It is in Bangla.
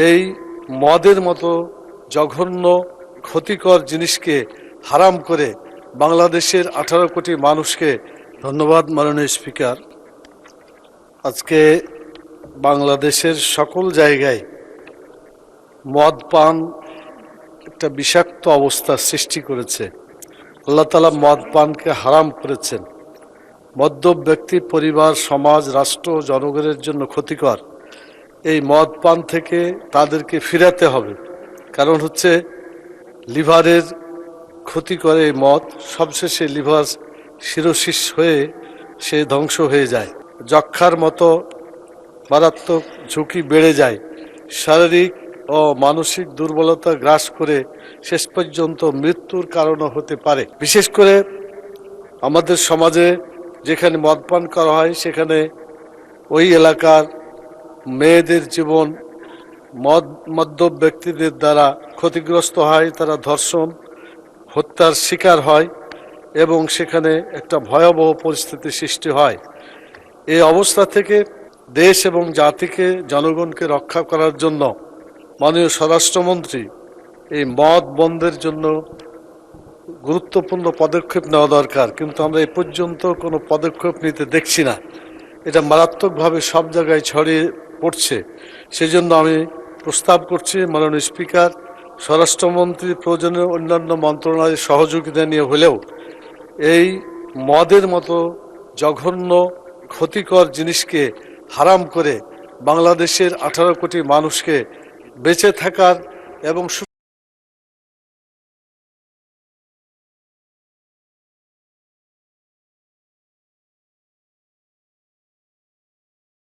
এই মদের মতো জঘন্য ক্ষতিকর জিনিসকে হারাম করে বাংলাদেশের 18 কোটি মানুষকে। ধন্যবাদ মাননীয় স্পিকার। আজকে বাংলাদেশের সকল জায়গায় মদ পান একটা বিষাক্ত অবস্থা সৃষ্টি করেছে। আল্লাহ তাআলা মদ পানকে হারাম করেছেন। মদ্যপ ব্যক্তি, পরিবার, সমাজ, রাষ্ট্র, জনগণের জন্য ক্ষতিকর। এই মদ পান থেকে তাদেরকে ফিরাতে হবে, কারণ হচ্ছে লিভারের ক্ষতি করে এই মদ। সবশেষে লিভার সিরোসিস হয়ে সে ধ্বংস হয়ে যায়। যক্ষ্মার মতো মারাত্মক ঝুঁকি বেড়ে যায়। শারীরিক ও মানসিক দুর্বলতা গ্রাস করে শেষ পর্যন্ত মৃত্যুর কারণও হতে পারে। বিশেষ করে আমাদের সমাজে যেখানে মদ পান করা হয় সেখানে ওই এলাকার মেয়েদের জীবন মদ্যপ ব্যক্তিদের দ্বারা ক্ষতিগ্রস্ত হয়। তারা ধর্ষণ, হত্যার শিকার হয় এবং সেখানে একটা ভয়াবহ পরিস্থিতির সৃষ্টি হয়। এই অবস্থা থেকে দেশ এবং জাতিকে, জনগণকে রক্ষা করার জন্য মাননীয় স্বরাষ্ট্রমন্ত্রী এই মদ বন্ধের জন্য গুরুত্বপূর্ণ পদক্ষেপ নেওয়া দরকার, কিন্তু আমরা এ পর্যন্ত কোনো পদক্ষেপ নিতে দেখছি না। এটা মারাত্মকভাবে সব জায়গায় ছড়িয়ে পড়ছে। সেজন্য আমি প্রস্তাব করছি মাননীয় স্পিকার, স্বরাষ্ট্রমন্ত্রী প্রয়োজনীয় অন্যান্য মন্ত্রণালয়ের সহযোগিতা নিয়ে হলেও এই মদের মতো জঘন্য ক্ষতিকর জিনিসকে হারাম করে বাংলাদেশের 18 কোটি মানুষকে বেঁচে থাকার এবং